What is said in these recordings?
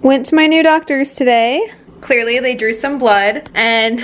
Went to my new doctor's today. Clearly they drew some blood, and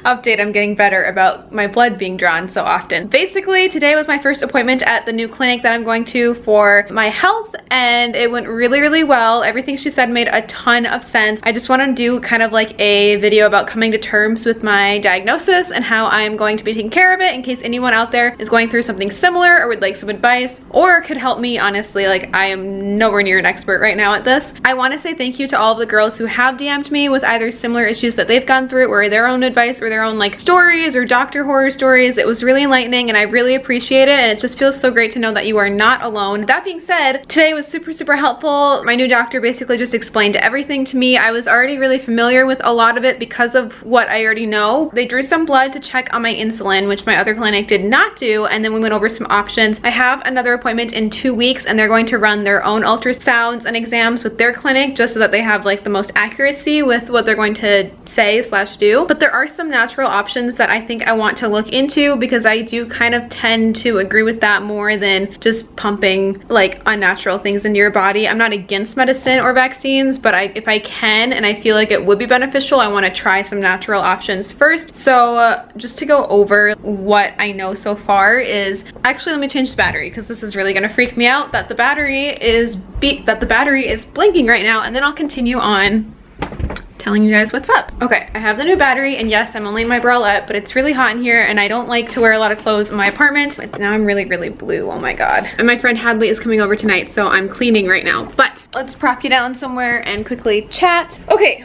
update, I'm getting better about my blood being drawn so often. Basically, today was my first appointment at the new clinic that I'm going to for my health, and it went really, really well. Everything she said made a ton of sense. I just want to do kind of like a video about coming to terms with my diagnosis and how I'm going to be taking care of it in case anyone out there is going through something similar or would like some advice or could help me. Honestly, like, I am nowhere near an expert right now at this. I want to say thank you to all of the girls who have DM'd me with either similar issues that they've gone through or their own advice or their own like stories or doctor horror stories. It was really enlightening and I really appreciate it, and it just feels so great to know that you are not alone. That being said, today was super, super helpful. My new doctor basically just explained everything to me. I was already really familiar with a lot of it because of what I already know. They drew some blood to check on my insulin, which my other clinic did not do, and then we went over some options. I have another appointment in 2 weeks and they're going to run their own ultrasounds and exams with their clinic just so that they have like the most accuracy with what they're going to say / do. But there are some natural options that I think I want to look into because I do kind of tend to agree with that more than just pumping like unnatural things into your body. I'm not against medicine or vaccines, but if I can and I feel like it would be beneficial, I want to try some natural options first. So just to go over what I know so far is, actually let me change the battery because this is really going to freak me out that the battery is blinking right now, and then I'll continue on telling you guys what's up. Okay, I have the new battery, and yes, I'm only in my bralette, but it's really hot in here and I don't like to wear a lot of clothes in my apartment. But now I'm really, really blue, oh my god. And my friend Hadley is coming over tonight, so I'm cleaning right now. But let's prop you down somewhere and quickly chat. Okay.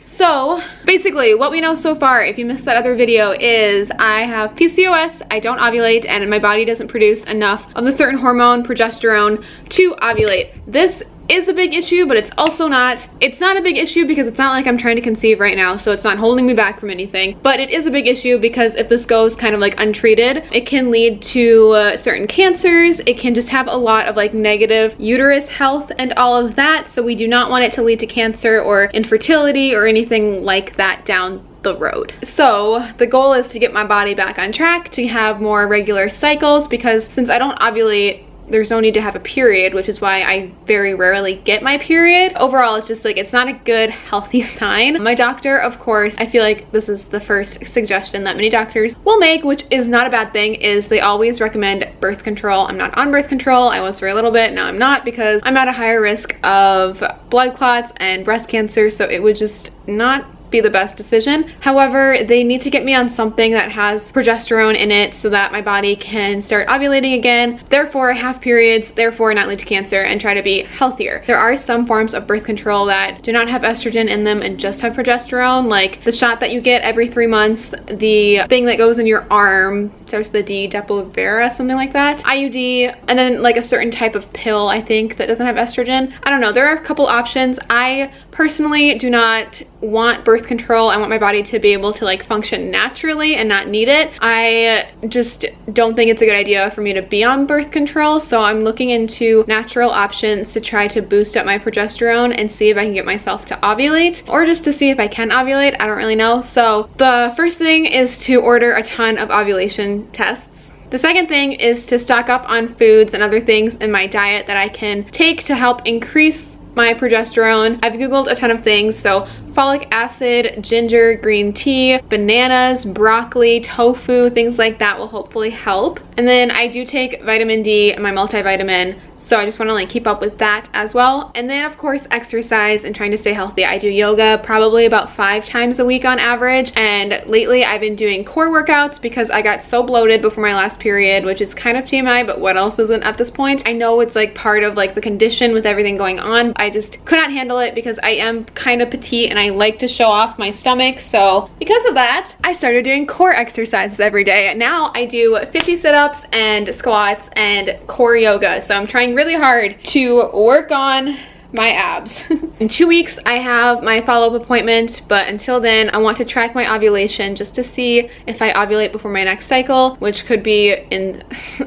So basically what we know so far, if you missed that other video, is I have PCOS, I don't ovulate, and my body doesn't produce enough of the certain hormone, progesterone, to ovulate. This is a big issue, but it's also not. It's not a big issue because it's not like I'm trying to conceive right now, so it's not holding me back from anything. But it is a big issue because if this goes kind of like untreated, it can lead to certain cancers. It can just have a lot of like negative uterus health and all of that. So we do not want it to lead to cancer or infertility or anything like that down the road. So the goal is to get my body back on track, to have more regular cycles, because since I don't ovulate, there's no need to have a period, which is why I very rarely get my period. Overall, it's just like, it's not a good, healthy sign. My doctor, of course, I feel like this is the first suggestion that many doctors will make, which is not a bad thing, is they always recommend birth control. I'm not on birth control. I was for a little bit, now I'm not, because I'm at a higher risk of blood clots and breast cancer, so it would just not be the best decision. However, they need to get me on something that has progesterone in it so that my body can start ovulating again, therefore have periods, therefore not lead to cancer, and try to be healthier. There are some forms of birth control that do not have estrogen in them and just have progesterone, like the shot that you get every 3 months, the thing that goes in your arm, starts with the D, Depo-Vera, something like that, IUD, and then like a certain type of pill, I think, that doesn't have estrogen. I don't know, there are a couple options. I personally do not want birth control. I want my body to be able to like function naturally and not need it. I just don't think it's a good idea for me to be on birth control, so I'm looking into natural options to try to boost up my progesterone and see if I can get myself to ovulate, or just to see if I can ovulate. I don't really know. So the first thing is to order a ton of ovulation tests. The second thing is to stock up on foods and other things in my diet that I can take to help increase my progesterone. I've googled a ton of things, so folic acid, ginger, green tea, bananas, broccoli, tofu, things like that will hopefully help. And then I do take vitamin D and my multivitamin, so I just want to like keep up with that as well. And then of course exercise and trying to stay healthy. I do yoga probably about 5 times a week on average, and lately I've been doing core workouts because I got so bloated before my last period, which is kind of TMI, but what else isn't at this point? I know it's like part of like the condition with everything going on. I just could not handle it because I am kind of petite and I like to show off my stomach, so because of that I started doing core exercises every day. Now I do 50 sit-ups and squats and core yoga, so I'm trying really hard to work on my abs. In 2 weeks I have my follow-up appointment, but until then I want to track my ovulation just to see if I ovulate before my next cycle, which could be in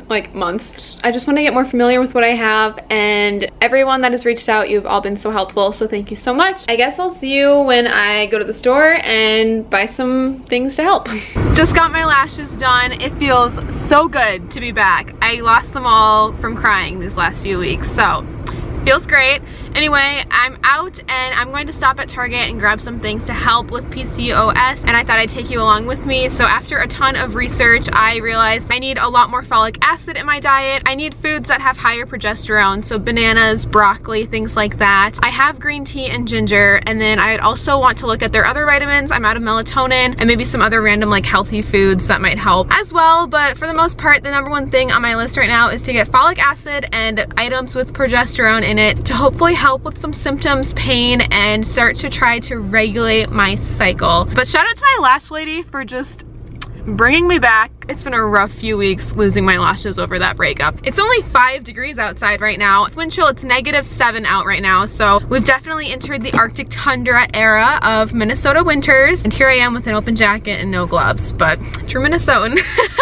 like months. I just want to get more familiar with what I have, and everyone that has reached out, you've all been so helpful, so thank you so much. I guess I'll see you when I go to the store and buy some things to help. Just got my lashes done. It feels so good to be back. I lost them all from crying these last few weeks, so feels great. Anyway, I'm out and I'm going to stop at Target and grab some things to help with PCOS, and I thought I'd take you along with me. So after a ton of research, I realized I need a lot more folic acid in my diet. I need foods that have higher progesterone, so bananas, broccoli, things like that. I have green tea and ginger, and then I'd also want to look at their other vitamins. I'm out of melatonin and maybe some other random like healthy foods that might help as well. But for the most part, the number one thing on my list right now is to get folic acid and items with progesterone in it to hopefully help with some symptoms, pain, and start to try to regulate my cycle. But shout out to my lash lady for just bringing me back. It's been a rough few weeks losing my lashes over that breakup. It's only 5 degrees outside right now. Wind chill, it's -7 out right now. So we've definitely entered the Arctic tundra era of Minnesota winters. And here I am with an open jacket and no gloves, but true Minnesotan.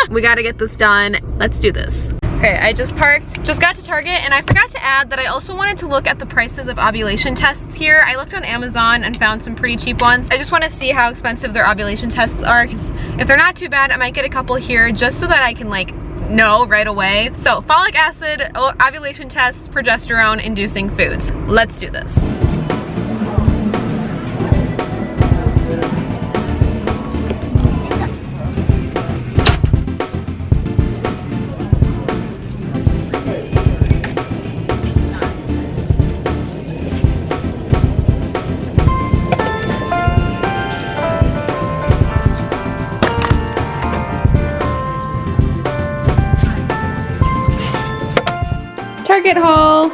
We gotta get this done. Let's do this. Okay, I just parked, just got to Target, and I forgot to add that I also wanted to look at the prices of ovulation tests here. I looked on Amazon and found some pretty cheap ones. I just want to see how expensive their ovulation tests are, because if they're not too bad, I might get a couple here just so that I can like know right away. So folic acid, ovulation tests, progesterone inducing foods. Let's do this. Target haul.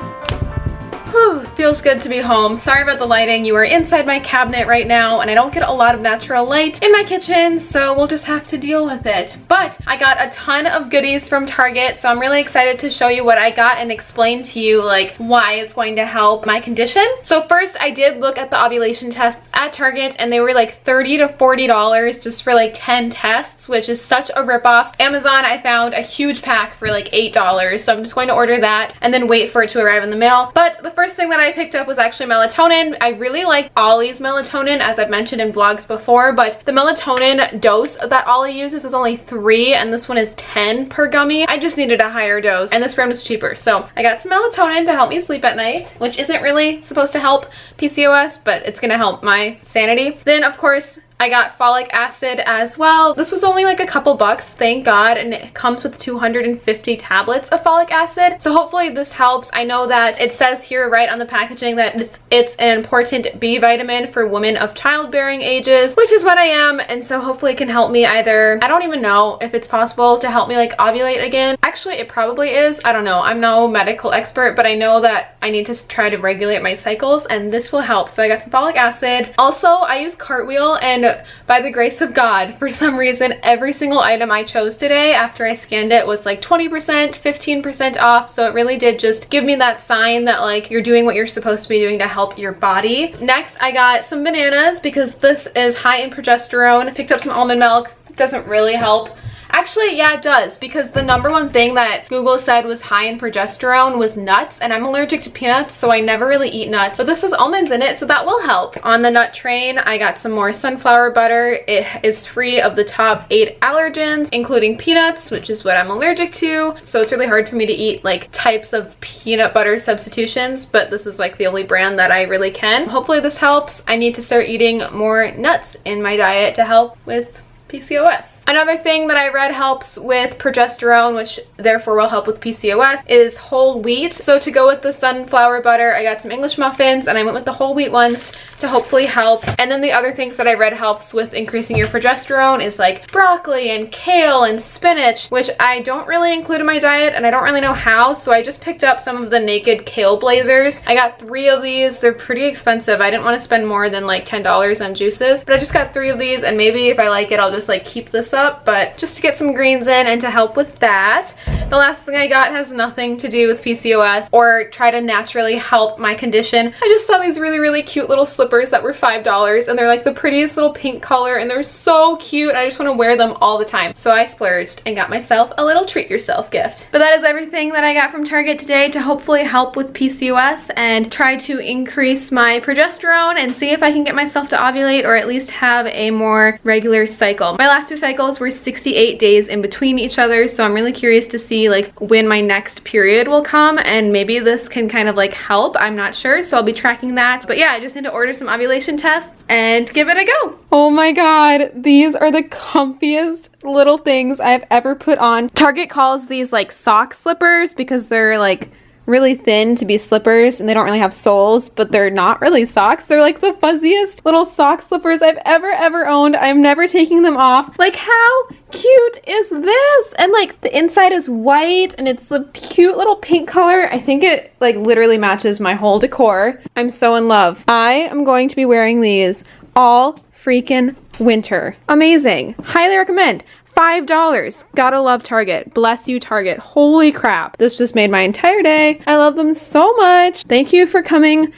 Whew, feels good to be home. Sorry about the lighting. You are inside my cabinet right now and I don't get a lot of natural light in my kitchen, so we'll just have to deal with it. But I got a ton of goodies from Target, so I'm really excited to show you what I got and explain to you like why it's going to help my condition. So first, I did look at the ovulation tests at Target and they were like $30 to $40 just for like 10 tests, which is such a ripoff. Amazon, I found a huge pack for like $8, so I'm just going to order that and then wait for it to arrive in the mail. But the first thing that I picked up was actually melatonin. I really like Ollie's melatonin, as I've mentioned in vlogs before, but the melatonin dose that Ollie uses is only 3 and this one is 10 per gummy. I just needed a higher dose and this brand was cheaper. So I got some melatonin to help me sleep at night, which isn't really supposed to help PCOS, but it's gonna help my sanity. Then of course, I got folic acid as well. This was only like a couple bucks, thank God, and it comes with 250 tablets of folic acid. So hopefully this helps. I know that it says here right on the packaging that it's an important B vitamin for women of childbearing ages, which is what I am, and so hopefully it can help me either, I don't even know if it's possible to help me like ovulate again. Actually, it probably is. I don't know. I'm no medical expert, but I know that I need to try to regulate my cycles and this will help. So I got some folic acid. Also, I use Cartwheel, and by the grace of God, for some reason, every single item I chose today after I scanned it was like 20%, 15% off. So it really did just give me that sign that like you're doing what you're supposed to be doing to help your body. Next, I got some bananas because this is high in progesterone. Picked up some almond milk. It doesn't really help. Actually, yeah, it does, because the number one thing that Google said was high in progesterone was nuts, and I'm allergic to peanuts, so I never really eat nuts. But this has almonds in it, so that will help. On the nut train, I got some more sunflower butter. It is free of the top 8 allergens, including peanuts, which is what I'm allergic to. So it's really hard for me to eat like types of peanut butter substitutions, but this is like the only brand that I really can. Hopefully this helps. I need to start eating more nuts in my diet to help with PCOS. Another thing that I read helps with progesterone, which therefore will help with PCOS, is whole wheat. So to go with the sunflower butter, I got some English muffins and I went with the whole wheat ones to hopefully help. And then the other things that I read helps with increasing your progesterone is like broccoli and kale and spinach, which I don't really include in my diet and I don't really know how, so I just picked up some of the naked kale blazers. I got 3 of these. They're pretty expensive. I didn't want to spend more than like $10 on juices, but I just got 3 of these, and maybe if I like it, I'll just like keep this up, but just to get some greens in and to help with that. The last thing I got has nothing to do with PCOS or try to naturally help my condition. I just saw these really cute little slippers that were $5 and they're like the prettiest little pink color and they're so cute. I just want to wear them all the time. So I splurged and got myself a little treat yourself gift. But that is everything that I got from Target today to hopefully help with PCOS and try to increase my progesterone and see if I can get myself to ovulate or at least have a more regular cycle. My last 2 cycles were 68 days in between each other, so I'm really curious to see see like when my next period will come, and maybe this can kind of like help. I'm not sure, so I'll be tracking that. But yeah, I just need to order some ovulation tests and give it a go. Oh my god, these are the comfiest little things I've ever put on. Target calls these like sock slippers because they're like really thin to be slippers and they don't really have soles, but they're not really socks. They're like the fuzziest little sock slippers I've ever owned. I'm never taking them off. Like, how cute is this? And like the inside is white and it's the cute little pink color. I think it like literally matches my whole decor. I'm so in love. I am going to be wearing these all freaking winter. Amazing. Highly recommend. $5. Gotta love Target. Bless you, Target. Holy crap. This just made my entire day. I love them so much. Thank you for coming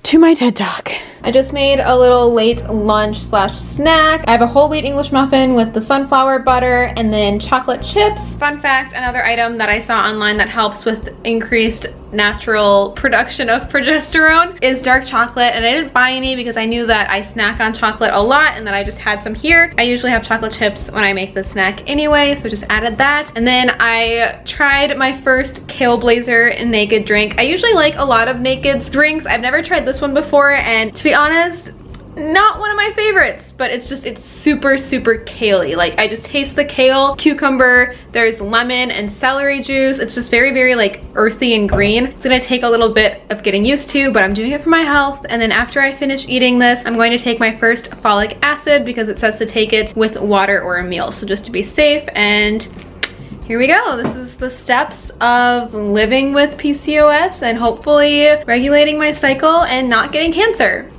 to my TED Talk. I just made a little late lunch slash snack. I have a whole wheat English muffin with the sunflower butter and then chocolate chips. Fun fact, another item that I saw online that helps with increased natural production of progesterone is dark chocolate, and I didn't buy any because I knew that I snack on chocolate a lot and that I just had some here. I usually have chocolate chips when I make this snack anyway, so just added that. And then I tried my first Kale Blazer naked drink. I usually like a lot of naked drinks. I've never tried this one before, and to be honest, not one of my favorites, but it's super kale-y. Like, I just taste the kale, cucumber, there's lemon and celery juice. It's just very like earthy and green. It's gonna take a little bit of getting used to, but I'm doing it for my health. And then after I finish eating this, I'm going to take my first folic acid because it says to take it with water or a meal. So just to be safe, and here we go. This is the steps of living with PCOS and hopefully regulating my cycle and not getting cancer.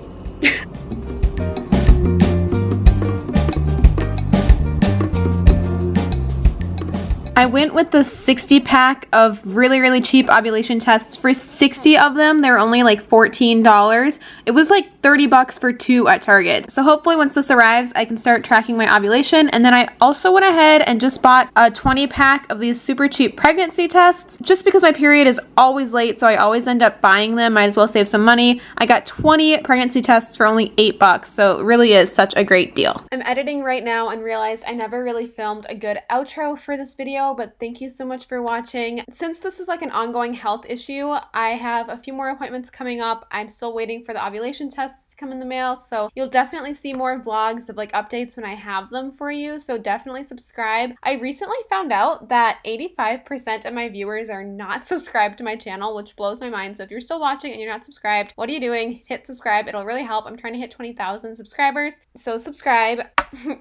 I went with the 60 pack of really cheap ovulation tests. For 60 of them, they were only like $14. It was like 30 bucks for 2 at Target. So hopefully once this arrives, I can start tracking my ovulation. And then I also went ahead and just bought a 20 pack of these super cheap pregnancy tests just because my period is always late, so I always end up buying them. Might as well save some money. I got 20 pregnancy tests for only 8 bucks, so it really is such a great deal. I'm editing right now and realized I never really filmed a good outro for this video, but thank you so much for watching. Since this is like an ongoing health issue, I have a few more appointments coming up. I'm still waiting for the ovulation tests to come in the mail, so you'll definitely see more vlogs of like updates when I have them for you, so definitely subscribe. I recently found out that 85% of my viewers are not subscribed to my channel, which blows my mind. So if you're still watching and you're not subscribed, what are you doing? Hit subscribe. It'll really help. I'm trying to hit 20,000 subscribers, so subscribe.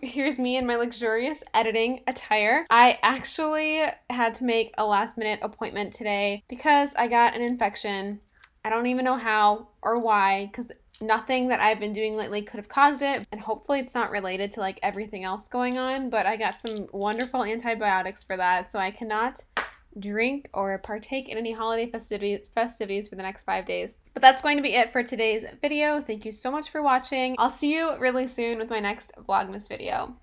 Here's me in my luxurious editing attire. I actually had to make a last minute appointment today because I got an infection. I don't even know how or why, because nothing that I've been doing lately could have caused it, and hopefully it's not related to like everything else going on, but I got some wonderful antibiotics for that, so I cannot drink or partake in any holiday festivities for the next 5 days. But that's going to be it for today's video. Thank you so much for watching. I'll see you really soon with my next Vlogmas video.